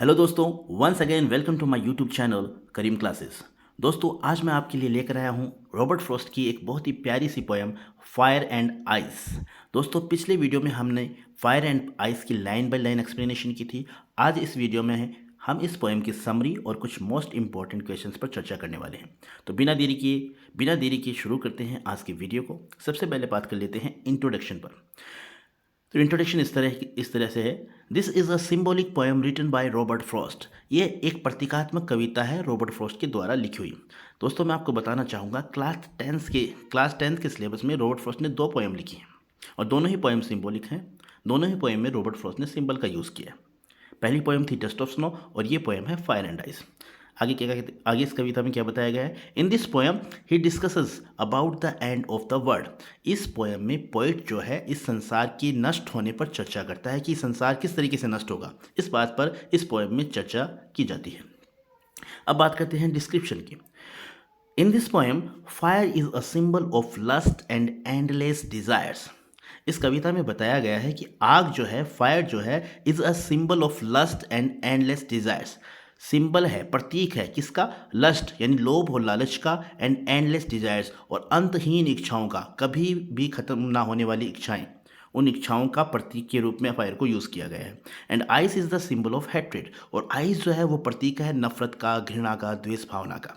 Hello दोस्तों, once again welcome to my YouTube channel Karim classes. दोस्तों, आज मैं आपके लिए लेकर आया हूँ रॉबर्ट फ्रॉस्ट की एक बहुत ही प्यारी सी पोएम फायर एंड आइस। दोस्तों, पिछले वीडियो में हमने फायर एंड आइस की लाइन बाय लाइन एक्सप्लेनेशन की थी। आज इस वीडियो में हम इस पोएम की समरी और कुछ मोस्ट इंपॉर्टेंट क्वेश्चंस पर चर्चा करने वाले हैं। तो बिना देरी किए शुरू करते हैं आज की वीडियो को। सबसे पहले बात कर लेते हैं इंट्रोडक्शन पर। तो इंट्रोडक्शन इस तरह से है। This is a symbolic poem written by Robert Frost. ये एक प्रतीकात्मक कविता है रॉबर्ट फ्रॉस्ट के द्वारा लिखी हुई। दोस्तों, मैं आपको बताना चाहूँगा क्लास टेंथ के सिलेबस में रॉबर्ट फ्रॉस्ट ने 2 पोएम लिखी हैं और दोनों ही पोएम सिंबॉलिक हैं। दोनों ही पोएम में रॉबर्ट फ्रॉस्ट ने सिंबल का यूज़ किया है। पहली पोएम थी डस्ट ऑफ स्नो और ये पोएम है फायर एंड आइस। आगे इस कविता में क्या बताया गया है? इन this poem he discusses about the end of the world. इस पोएम में पोइट जो है इस संसार के नष्ट होने पर चर्चा करता है कि संसार किस तरीके से नष्ट होगा। इस बात पर इस पोएम में चर्चा की जाती है। अब बात करते हैं डिस्क्रिप्शन की। In this poem fire is a symbol of lust and endless desires. इस कविता में बताया गया है कि आग जो है, फायर जो है, is a symbol of lust and endless desires. Symbol है, प्रतीक है किसका? लस्ट यानी लोभ और लालच का, एंड एंडलेस डिजायर्स और अंतहीन इच्छाओं का, कभी भी खत्म ना होने वाली इच्छाएं। उन इच्छाओं का प्रतीक के रूप में फायर को यूज़ किया गया है। And ice is the symbol of hatred. और आइस जो है वो प्रतीक है नफरत का, घृणा का, द्वेष भावना का।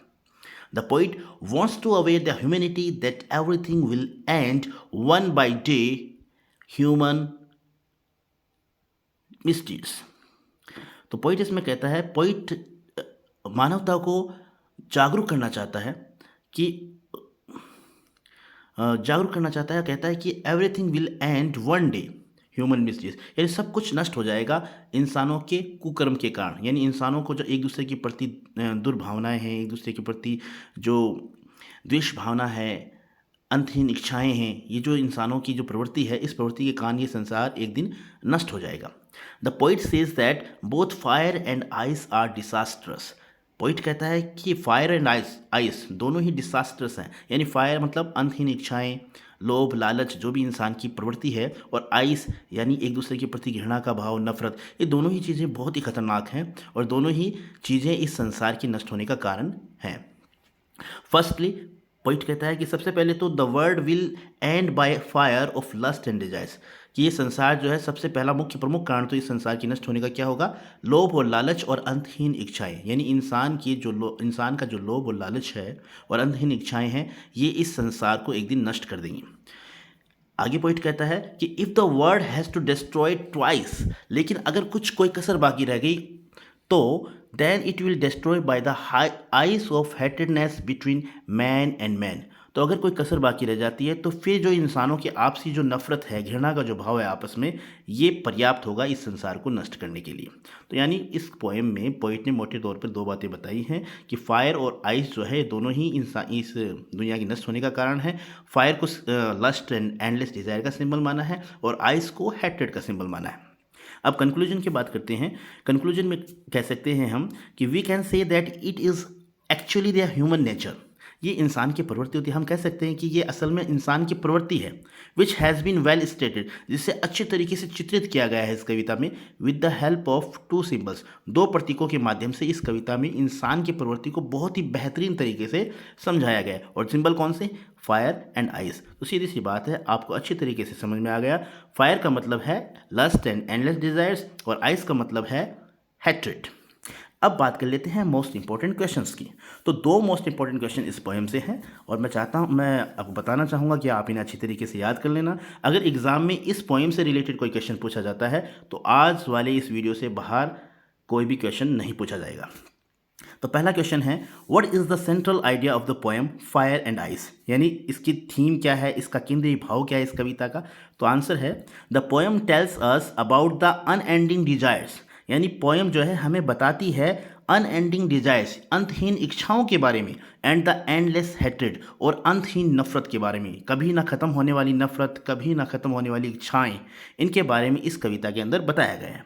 The poet wants to aware the humanity that everything will end one by day human misdeeds. तो पोइट इसमें कहता है, पोइट मानवता को जागरूक करना चाहता है कि कहता है कि everything will end one day human misdeeds, यानी सब कुछ नष्ट हो जाएगा इंसानों के कुकर्म के कारण। यानी इंसानों को जो एक दूसरे के प्रति दुर्भावनाएं हैं, एक दूसरे के प्रति जो द्वेष भावना है, अंतहीन इच्छाएं हैं, ये जो इंसानों की जो प्रवृत्ति है, इस प्रवृत्ति के कारण ये संसार एक दिन नष्ट हो जाएगा। The poet says that both fire and ice are disastrous. Poet कहता है कि फायर एंड आइस दोनों ही डिसास्ट्रस हैं। यानी फायर मतलब अंतहीन इच्छाएं, लोभ, लालच, जो भी इंसान की प्रवृत्ति है, और आइस यानी एक दूसरे के प्रति घृणा का भाव, नफरत, ये दोनों ही चीज़ें बहुत ही खतरनाक हैं और दोनों ही चीज़ें इस संसार के नष्ट होने का कारण हैं। फर्स्टली पॉइंट कहता है कि सबसे पहले तो the world will end by fire of lust and desires, कि ये संसार जो है, सबसे पहला मुख्य प्रमुख कारण तो इस संसार की नष्ट होने का क्या होगा? लोभ और लालच और अंतहीन इच्छाएं। यानी इंसान का जो लोभ और लालच है और अंतहीन इच्छाएं हैं, ये इस संसार को एक दिन नष्ट कर देंगी। आगे पॉइंट कहता है कि if the world has to destroy twice, लेकिन अगर कोई कसर बाकी रह गई तो then it will destroy by the ice of hatedness between man and man. तो अगर कोई कसर बाकी रह जाती है तो फिर जो इंसानों की आपसी जो नफरत है, घृणा का जो भाव है आपस में, ये पर्याप्त होगा इस संसार को नष्ट करने के लिए। तो यानी इस पोएम में पोइट ने मोटे तौर पर 2 बातें बताई हैं कि फायर और आइस जो है दोनों ही इस दुनिया के नष्ट होने का कारण है। फायर को लस्ट एंड एंडलेस डिजायर का सिंबल माना है और आइस को हैट्रेड का सिंबल माना है। अब कंक्लूजन की बात करते हैं। कंक्लूजन में कह सकते हैं हम कि we can say that it is actually the human nature. ये इंसान की प्रवृत्ति होती है। हम कह सकते हैं कि ये असल में इंसान की प्रवृत्ति है, which has been well stated, जिसे अच्छे तरीके से चित्रित किया गया है इस कविता में, with the help of 2 symbols. 2 प्रतीकों के माध्यम से इस कविता में इंसान की प्रवृत्ति को बहुत ही बेहतरीन तरीके से समझाया गया है। और सिंबल कौन से? Fire and ice. तो सीधी सी बात है, आपको अच्छी तरीके से समझ में आ गया। फायर का मतलब है लस्ट एंड एंडलेस डिजायर्स और आइस का मतलब है हैट्रेड। अब बात कर लेते हैं मोस्ट इंपॉर्टेंट क्वेश्चंस की। तो 2 मोस्ट इंपॉर्टेंट क्वेश्चन इस पोएम से हैं और मैं आपको बताना चाहूँगा कि आप इन्हें अच्छी तरीके से याद कर लेना। अगर एग्जाम में इस पोएम से रिलेटेड कोई क्वेश्चन पूछा जाता है तो आज वाले इस वीडियो से बाहर कोई भी क्वेश्चन नहीं पूछा जाएगा। तो पहला क्वेश्चन है, what is the central idea of the poem fire and ice, यानी इसकी थीम क्या है, इसका केंद्रीय भाव क्या है इस कविता का? तो आंसर है, the poem tells us about the unending desires. यानी पोएम जो है हमें बताती है अनएंडिंग डिजायर्स, अंतहीन इच्छाओं के बारे में, एंड द एंडलेस हेट्रेड और अंतहीन नफरत के बारे में। कभी ना ख़त्म होने वाली नफरत, कभी ना ख़त्म होने वाली इच्छाएं, इनके बारे में इस कविता के अंदर बताया गया है।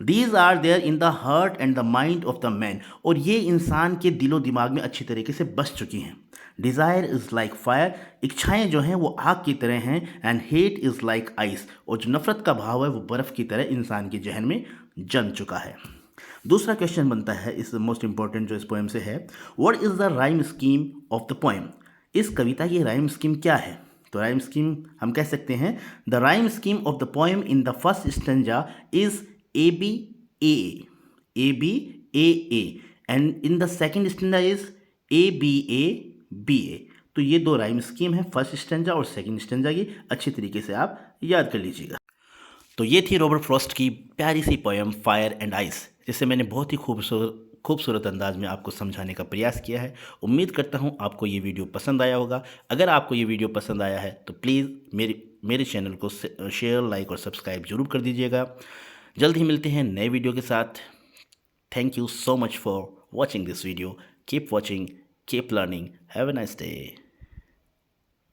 These are there in the heart and the mind of the man, और ये इंसान के दिलो दिमाग में अच्छी तरीके से बस चुकी हैं। डिज़ायर इज़ लाइक फायर, इच्छाएं जो हैं वो आग की तरह हैं, and hate is like ice, और जो नफरत का भाव है वो बर्फ़ की तरह इंसान के जहन में जम चुका है। दूसरा क्वेश्चन बनता है इस मोस्ट इंपॉर्टेंट जो इस पोएम से है, what is the rhyme scheme of the poem. इस कविता की राइम स्कीम क्या है। तो राइम स्कीम हम कह सकते हैं the rhyme scheme of the poem in the first stanza is A B A A B A A and in the second stanza is A B A. तो ये दो राइम स्कीम है, first stanza और second stanza की, अच्छी तरीके से आप याद कर लीजिएगा। तो ये थी रॉबर्ट फ्रॉस्ट की प्यारी सी पोएम फायर एंड आइस, जिसे मैंने बहुत ही खूबसूरत अंदाज में आपको समझाने का प्रयास किया है। उम्मीद करता हूँ आपको ये वीडियो पसंद आया होगा। अगर आपको ये वीडियो पसंद आया है तो प्लीज़ मेरे चैनल को शेयर, लाइक और सब्सक्राइब जरूर कर दीजिएगा। जल्द ही मिलते हैं नए वीडियो के साथ। Thank you so much for watching this video. Keep watching, keep learning. Have a nice day.